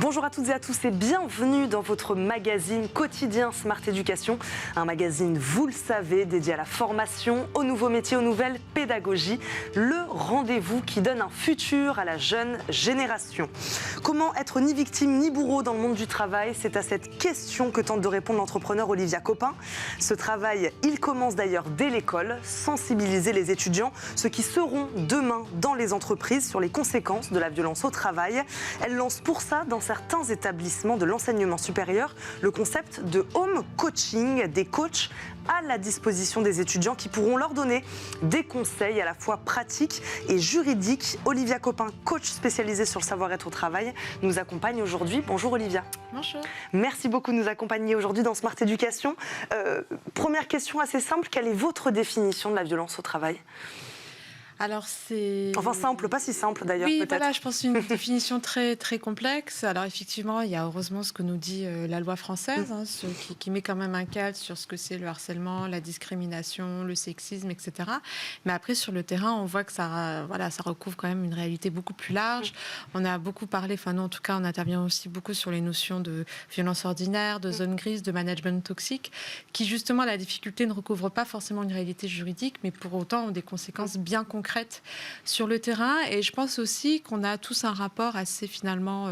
Bonjour à toutes et à tous et bienvenue dans votre magazine quotidien Smart Education. Un magazine, vous le savez, dédié à la formation, aux nouveaux métiers, aux nouvelles pédagogies. Le rendez-vous qui donne un futur à la jeune génération. Comment être ni victime ni bourreau dans le monde du travail? C'est à cette question que tente de répondre l'entrepreneur Olivia Copin. Ce travail, il commence d'ailleurs dès l'école. Sensibiliser les étudiants, ceux qui seront demain dans les entreprises, sur les conséquences de la violence au travail. Elle lance pour ça, dans certains établissements de l'enseignement supérieur, le concept de home coaching, des coachs à la disposition des étudiants qui pourront leur donner des conseils à la fois pratiques et juridiques. Olivia Copin, coach spécialisée sur le savoir-être au travail, nous accompagne aujourd'hui. Bonjour Olivia. Bonjour. Merci beaucoup de nous accompagner aujourd'hui dans Smart Education. Première question assez simple, quelle est votre définition de la violence au travail ? Alors c'est... Enfin simple, pas si simple d'ailleurs oui, peut-être. Voilà, je pense une définition très, très complexe. Alors effectivement, il y a heureusement ce que nous dit la loi française, qui met quand même un cadre sur ce que c'est le harcèlement, la discrimination, le sexisme, etc. Mais après, sur le terrain, on voit que ça recouvre quand même une réalité beaucoup plus large. On a beaucoup parlé, enfin nous en tout cas, on intervient aussi beaucoup sur les notions de violence ordinaire, de zone grise, de management toxique, qui justement, la difficulté ne recouvre pas forcément une réalité juridique, mais pour autant ont des conséquences bien concrètes sur le terrain. Et je pense aussi qu'on a tous un rapport assez finalement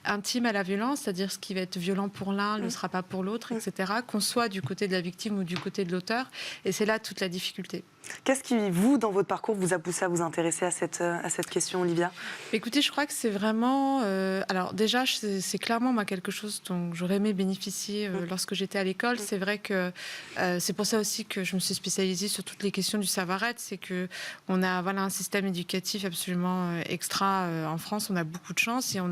intime à la violence, c'est-à-dire ce qui va être violent pour l'un ne le sera pas pour l'autre, etc., qu'on soit du côté de la victime ou du côté de l'auteur. Et c'est là toute la difficulté. Qu'est-ce qui, vous, dans votre parcours, vous a poussé à vous intéresser à cette question, Olivia ? Écoutez, je crois que c'est vraiment... alors déjà, c'est clairement moi, quelque chose dont j'aurais aimé bénéficier lorsque j'étais à l'école. C'est vrai que c'est pour ça aussi que je me suis spécialisée sur toutes les questions du savoir-être. C'est qu'on a un système éducatif absolument extra en France. On a beaucoup de chance et on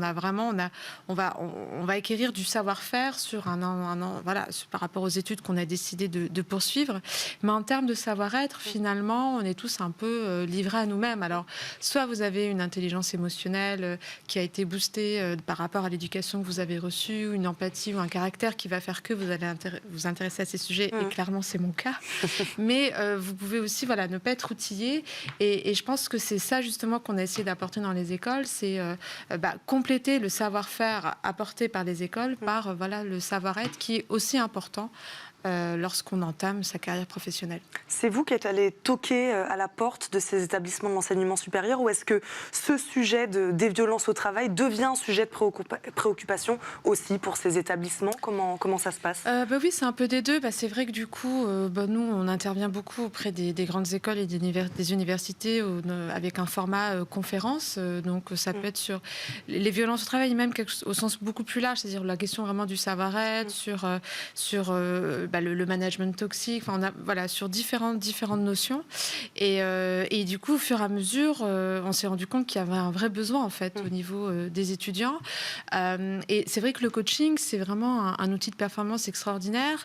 va acquérir du savoir-faire sur un an, par rapport aux études qu'on a décidé de poursuivre. Mais en termes de savoir-être, finalement, on est tous un peu livrés à nous-mêmes. Alors, soit vous avez une intelligence émotionnelle qui a été boostée par rapport à l'éducation que vous avez reçue, une empathie ou un caractère qui va faire que vous allez vous intéresser à ces sujets. Et clairement, c'est mon cas. Mais vous pouvez aussi ne pas être outillé. Et je pense que c'est ça, justement, qu'on a essayé d'apporter dans les écoles. C'est compléter le savoir-faire apporté par les écoles par le savoir-être qui est aussi important lorsqu'on entame sa carrière professionnelle. C'est vous qui êtes allé toquer à la porte de ces établissements de l'enseignement supérieur, ou est-ce que ce sujet des violences au travail devient un sujet de préoccupation aussi pour ces établissements ? Comment ça se passe ? Oui, c'est un peu des deux. C'est vrai que du coup, nous, on intervient beaucoup auprès des grandes écoles et des universités avec un format conférence. Donc, ça peut être sur les violences au travail, même au sens beaucoup plus large, c'est-à-dire la question vraiment du savoir-être, sur le management toxique, sur différentes notions. Et du coup, au fur et à mesure, on s'est rendu compte qu'il y avait un vrai besoin, en fait, au niveau des étudiants. Et c'est vrai que le coaching, c'est vraiment un outil de performance extraordinaire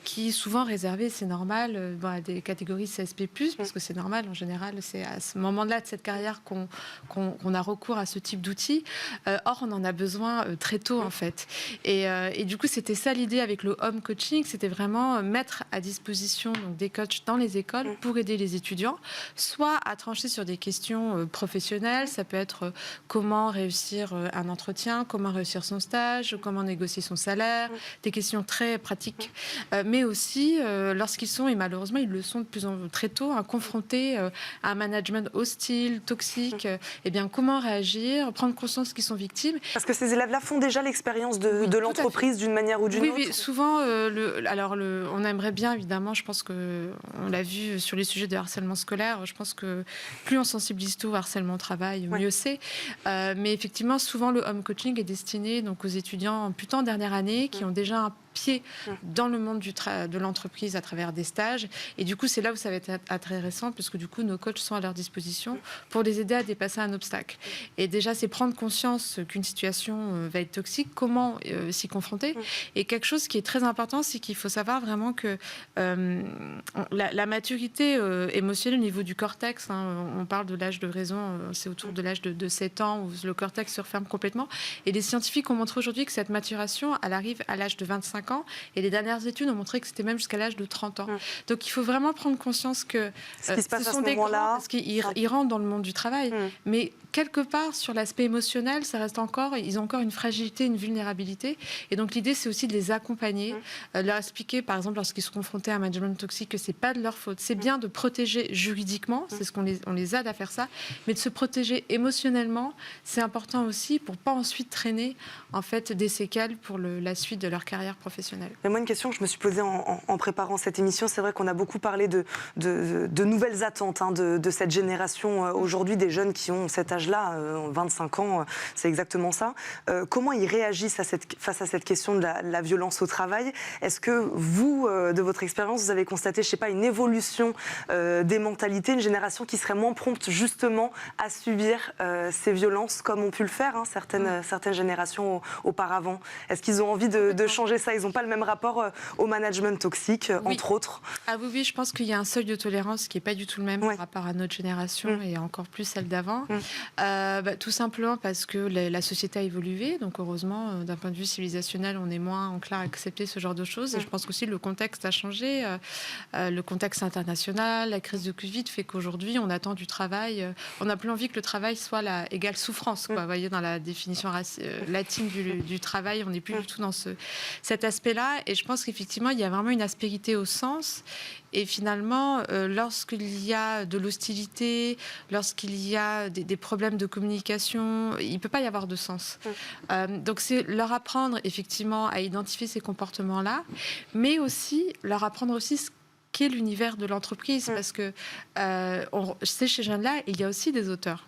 qui est souvent réservé, c'est normal, à des catégories CSP+, parce que c'est normal, en général, c'est à ce moment-là de cette carrière qu'on a recours à ce type d'outils. Or, on en a besoin très tôt, en fait. Et du coup, c'était ça l'idée avec le home coaching, c'était vraiment mettre à disposition des coachs dans les écoles pour aider les étudiants, soit à trancher sur des questions professionnelles, ça peut être comment réussir un entretien, comment réussir son stage, comment négocier son salaire, des questions très pratiques, mais aussi lorsqu'ils sont, et malheureusement ils le sont de plus en plus très tôt, confrontés à un management hostile, toxique, comment réagir, prendre conscience qu'ils sont victimes. Parce que ces élèves-là font déjà l'expérience de l'entreprise d'une manière ou d'une autre. Oui, souvent, on aimerait bien, évidemment, je pense qu'on l'a vu sur les sujets de harcèlement scolaire, je pense que plus on sensibilise tout au harcèlement au travail, mieux c'est. Mais effectivement, souvent, le home coaching est destiné aux étudiants plutôt en dernière année qui ont déjà un pied dans le monde de l'entreprise à travers des stages. Et du coup, c'est là où ça va être intéressant, parce que du coup, nos coachs sont à leur disposition pour les aider à dépasser un obstacle. Et déjà, c'est prendre conscience qu'une situation va être toxique, comment s'y confronter. Et quelque chose qui est très important, c'est qu'il faut savoir vraiment que la maturité émotionnelle au niveau du cortex, on parle de l'âge de raison, c'est autour de l'âge de 7 ans où le cortex se referme complètement. Et les scientifiques ont montré aujourd'hui que cette maturation, elle arrive à l'âge de 25 25 ans. Et les dernières études ont montré que c'était même jusqu'à l'âge de 30 ans. Donc il faut vraiment prendre conscience que ce qui se passe ce à sont ce des grands, moment-là, parce qu'ils rentrent dans le monde du travail. Mais quelque part, sur l'aspect émotionnel, ça reste encore, ils ont encore une fragilité, une vulnérabilité. Et donc l'idée, c'est aussi de les accompagner, leur expliquer, par exemple, lorsqu'ils sont confrontés à un management toxique, que c'est pas de leur faute. C'est bien de protéger juridiquement, c'est ce qu'on les aide à faire ça, mais de se protéger émotionnellement, c'est important aussi pour pas ensuite traîner en fait des séquelles pour la suite de leur carrière professionnelle. Mais moi, une question que je me suis posée en préparant cette émission, c'est vrai qu'on a beaucoup parlé de nouvelles attentes de cette génération aujourd'hui, des jeunes qui ont cet âge-là, 25 ans, c'est exactement ça. Comment ils réagissent face à cette question de la violence au travail? Est-ce que vous, de votre expérience, vous avez constaté, je sais pas, une évolution des mentalités, une génération qui serait moins prompte justement à subir ces violences comme ont pu le faire certaines générations auparavant? Est-ce qu'ils ont envie de changer ça? Ils n'ont pas le même rapport au management toxique, entre autres? Ah oui, je pense qu'il y a un seuil de tolérance qui n'est pas du tout le même par rapport à notre génération et encore plus celle d'avant. Tout simplement parce que la société a évolué, donc heureusement, d'un point de vue civilisationnel, on est moins enclin à accepter ce genre de choses. Et je pense qu'aussi le contexte a changé, le contexte international, la crise de Covid fait qu'aujourd'hui, on attend du travail, on n'a plus envie que le travail soit égale souffrance. Vous voyez, dans la définition latine du travail, on n'est plus du tout dans cet aspect-là. Et je pense qu'effectivement, il y a vraiment une aspérité au sens. Et finalement, lorsqu'il y a de l'hostilité, lorsqu'il y a des problèmes de communication, il ne peut pas y avoir de sens. Donc c'est leur apprendre effectivement à identifier ces comportements-là, mais aussi leur apprendre aussi ce qu'est l'univers de l'entreprise, parce que ces jeunes-là, il y a aussi des auteurs.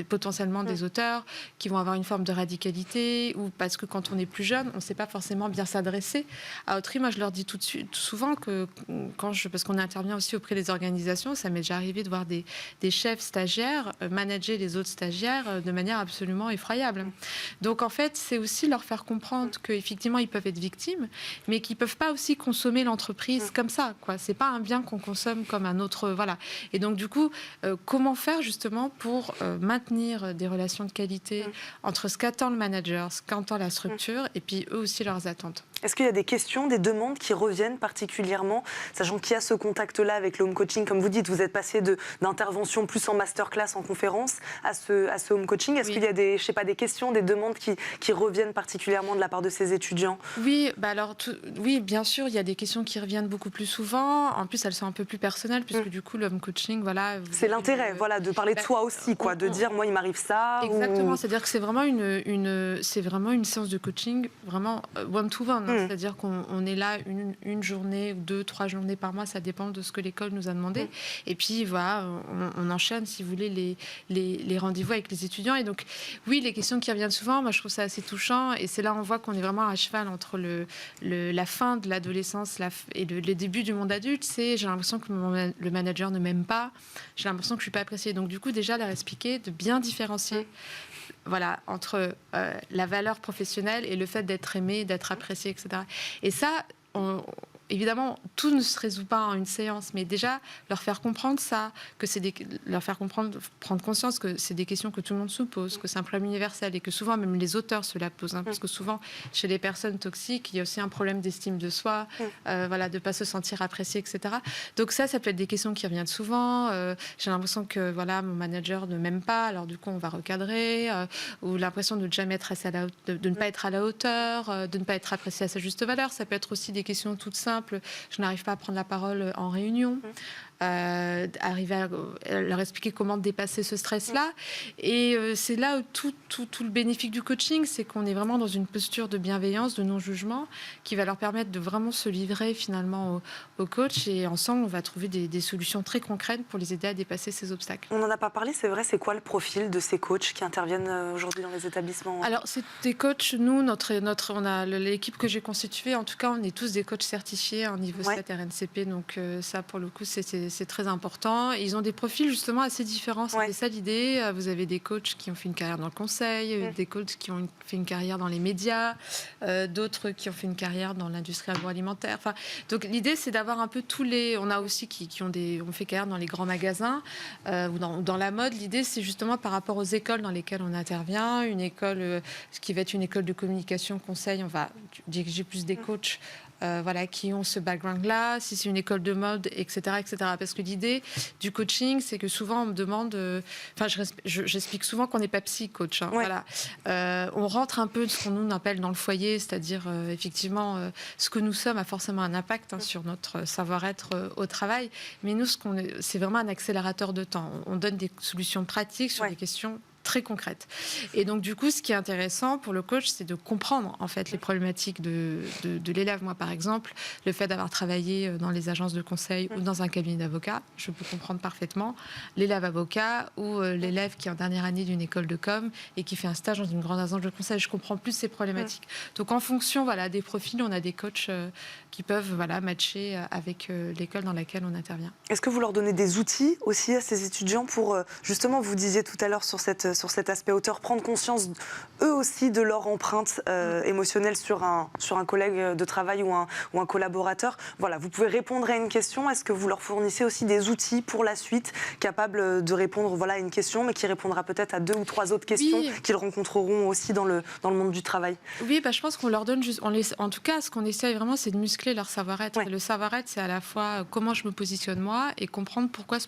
Potentiellement des auteurs qui vont avoir une forme de radicalité, ou parce que quand on est plus jeune, on ne sait pas forcément bien s'adresser à autrui. Moi, je leur dis tout souvent que parce qu'on intervient aussi auprès des organisations, ça m'est déjà arrivé de voir des chefs stagiaires manager les autres stagiaires de manière absolument effroyable. Donc en fait, c'est aussi leur faire comprendre qu'effectivement, ils peuvent être victimes, mais qu'ils ne peuvent pas aussi consommer l'entreprise comme ça, quoi. C'est pas un bien qu'on consomme comme un autre, voilà. Et donc du coup, comment faire justement pour maintenir des relations de qualité entre ce qu'attend le manager, ce qu'attend la structure, et puis eux aussi leurs attentes. Est-ce qu'il y a des questions, des demandes qui reviennent particulièrement, sachant qu'il y a ce contact-là avec le home coaching, comme vous dites, vous êtes passé d'intervention plus en masterclass, en conférence, à ce home coaching. Est-ce qu'il y a des questions, des demandes qui reviennent particulièrement de la part de ces étudiants? Oui, oui, bien sûr, il y a des questions qui reviennent beaucoup plus souvent. En plus, elles sont un peu plus personnelles, puisque du coup, le home coaching, voilà... C'est l'intérêt, de parler de soi aussi, de dire, moi, il m'arrive ça. Exactement, c'est-à-dire que c'est vraiment une séance de coaching, vraiment one-to-one. C'est-à-dire qu'on est là une journée, 2, 3 journées par mois, ça dépend de ce que l'école nous a demandé. Et puis voilà, on enchaîne, si vous voulez, les rendez-vous avec les étudiants. Et donc, oui, les questions qui reviennent souvent, moi je trouve ça assez touchant. Et c'est là on voit qu'on est vraiment à cheval entre la fin de l'adolescence et le début du monde adulte. J'ai l'impression que le manager ne m'aime pas, j'ai l'impression que je ne suis pas appréciée. Donc du coup, déjà, leur expliquer, de bien différencier entre la valeur professionnelle et le fait d'être aimé, d'être apprécié, etc. Et ça, évidemment, tout ne se résout pas en une séance, mais déjà leur faire comprendre ça, leur faire prendre conscience que c'est des questions que tout le monde se pose, que c'est un problème universel et que souvent même les auteurs se la posent, parce que souvent chez les personnes toxiques, il y a aussi un problème d'estime de soi, de ne pas se sentir apprécié, etc. Donc ça peut être des questions qui reviennent souvent. J'ai l'impression que mon manager ne m'aime pas, alors du coup on va recadrer, ou l'impression de ne jamais être de ne pas être à la hauteur, de ne pas être apprécié à sa juste valeur. Ça peut être aussi des questions toutes simples. Je n'arrive pas à prendre la parole en réunion. Arriver à leur expliquer comment dépasser ce stress-là. Et c'est là où tout le bénéfice du coaching, c'est qu'on est vraiment dans une posture de bienveillance, de non-jugement, qui va leur permettre de vraiment se livrer finalement au coach. Et ensemble, on va trouver des solutions très concrètes pour les aider à dépasser ces obstacles. On n'en a pas parlé, c'est vrai. C'est quoi le profil de ces coachs qui interviennent aujourd'hui dans les établissements? Alors, c'est des coachs. Nous, on a l'équipe que j'ai constituée. En tout cas, on est tous des coachs certifiés en niveau 7 RNCP. Donc ça, pour le coup, c'est c'est très important. Et ils ont des profils justement assez différents. C'était ça l'idée. Vous avez des coachs qui ont fait une carrière dans le conseil, des coachs qui ont fait une carrière dans les médias, d'autres qui ont fait une carrière dans l'industrie agroalimentaire. Enfin, donc l'idée, c'est d'avoir un peu tous les... On a aussi qui ont fait carrière dans les grands magasins ou dans la mode. L'idée, c'est justement par rapport aux écoles dans lesquelles on intervient. Une école, ce qui va être une école de communication, conseil, on va diriger plus des coachs qui ont ce background-là, si c'est une école de mode, etc., etc. Parce que l'idée du coaching, c'est que souvent on me demande... j'explique souvent qu'on n'est pas psy-coach. On rentre un peu de ce qu'on nous appelle dans le foyer, c'est-à-dire effectivement ce que nous sommes a forcément un impact sur notre savoir-être au travail. Mais nous, c'est vraiment un accélérateur de temps. On donne des solutions pratiques sur des questions très concrètes. Et donc, du coup, ce qui est intéressant pour le coach, c'est de comprendre, en fait, les problématiques de l'élève. Moi, par exemple, le fait d'avoir travaillé dans les agences de conseil ou dans un cabinet d'avocats, je peux comprendre parfaitement l'élève avocat ou l'élève qui est en dernière année d'une école de com et qui fait un stage dans une grande agence de conseil. Je comprends plus ces problématiques. Donc, en fonction des profils, on a des coachs qui peuvent matcher avec l'école dans laquelle on intervient. Est-ce que vous leur donnez des outils aussi à ces étudiants pour, justement, vous disiez tout à l'heure sur cet aspect auteur, prendre conscience eux aussi de leur empreinte émotionnelle sur un collègue de travail ou un collaborateur. Voilà, vous pouvez répondre à une question. Est-ce que vous leur fournissez aussi des outils pour la suite, capables de répondre à une question, mais qui répondra peut-être à 2 ou 3 autres questions qu'ils rencontreront aussi dans le monde du travail? Oui, je pense qu'on leur donne en tout cas, ce qu'on essaye vraiment, c'est de muscler leur savoir-être. Le savoir-être, c'est à la fois comment je me positionne moi et comprendre pourquoi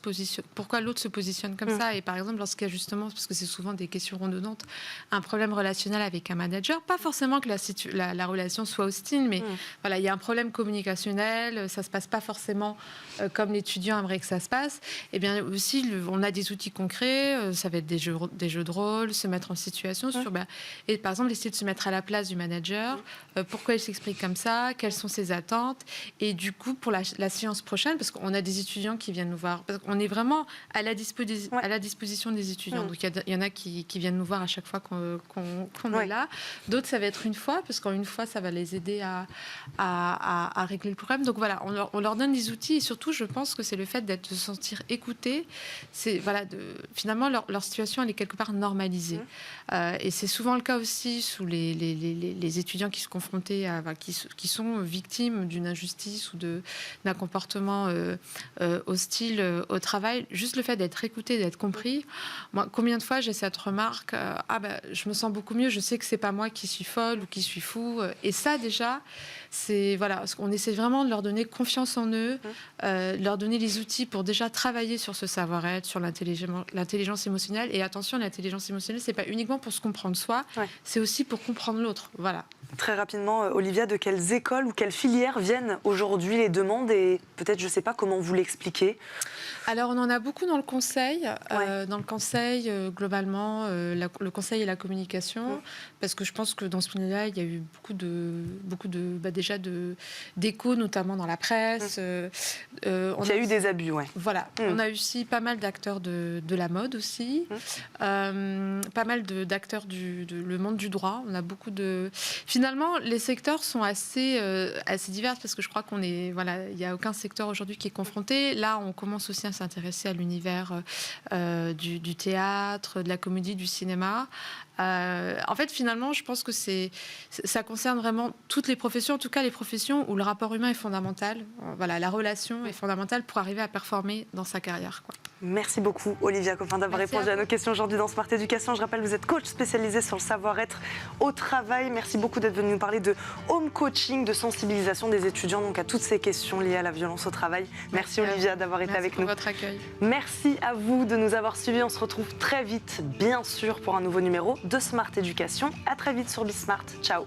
l'autre se positionne comme ça. Et par exemple, lorsqu'il y a justement, parce que c'est souvent des questions redondantes, un problème relationnel avec un manager, pas forcément que la relation soit hostile, mais il y a un problème communicationnel, ça se passe pas forcément comme l'étudiant aimerait que ça se passe. Et bien aussi, on a des outils concrets, ça va être des jeux de rôle, se mettre en situation et par exemple essayer de se mettre à la place du manager, pourquoi il s'exprime comme ça, quelles sont ses attentes, et du coup pour la séance prochaine, parce qu'on a des étudiants qui viennent nous voir, parce qu'on est vraiment à la disposition des étudiants. Donc il y en a qui viennent nous voir à chaque fois qu'on est là. D'autres, ça va être une fois, parce qu'en une fois, ça va les aider à régler le problème. Donc voilà, on leur donne des outils, et surtout, je pense que c'est le fait de se sentir écouté. Finalement, leur situation, elle est quelque part normalisée. Et c'est souvent le cas aussi sous les étudiants qui se confrontaient qui sont victimes d'une injustice ou d'un comportement hostile au travail. Juste le fait d'être écouté, d'être compris. Moi, combien de fois j'ai cette remarque, je me sens beaucoup mieux, je sais que c'est pas moi qui suis folle ou qui suis fou. Et ça, déjà, on essaie vraiment de leur donner confiance en eux, leur donner les outils pour déjà travailler sur ce savoir-être, sur l'intelligence émotionnelle. Et attention, l'intelligence émotionnelle, c'est pas uniquement pour se comprendre soi, c'est aussi pour comprendre l'autre. Voilà. Très rapidement, Olivia, de quelles écoles ou quelles filières viennent aujourd'hui les demandes, et peut-être, je ne sais pas comment vous l'expliquez? Alors, on en a beaucoup dans le conseil. Dans le conseil, globalement, le conseil et la communication, parce que je pense que dans ce milieu-là, il y a eu beaucoup de d'échos, notamment dans la presse. Il y a eu des abus, Voilà. On a aussi pas mal d'acteurs de la mode aussi, pas mal d'acteurs le monde du droit. On a beaucoup de... Finalement, les secteurs sont assez divers, parce que je crois il n'y a aucun secteur aujourd'hui qui est confronté. Là, on commence aussi à s'intéresser à l'univers du théâtre, de la comédie, du cinéma. En fait, finalement, je pense que ça concerne vraiment toutes les professions, en tout cas les professions où le rapport humain est fondamental. La relation est fondamentale pour arriver à performer dans sa carrière. Merci beaucoup, Olivia Coffin, d'avoir répondu à nos questions aujourd'hui dans Smart Éducation. Je rappelle, vous êtes coach spécialisé sur le savoir-être au travail. Merci beaucoup d'être venu nous parler de home coaching, de sensibilisation des étudiants à toutes ces questions liées à la violence au travail. Merci Olivia d'avoir été avec nous. Merci pour votre accueil. Merci à vous de nous avoir suivis. On se retrouve très vite, bien sûr, pour un nouveau numéro de Smart Éducation. À très vite sur Bismart. Ciao.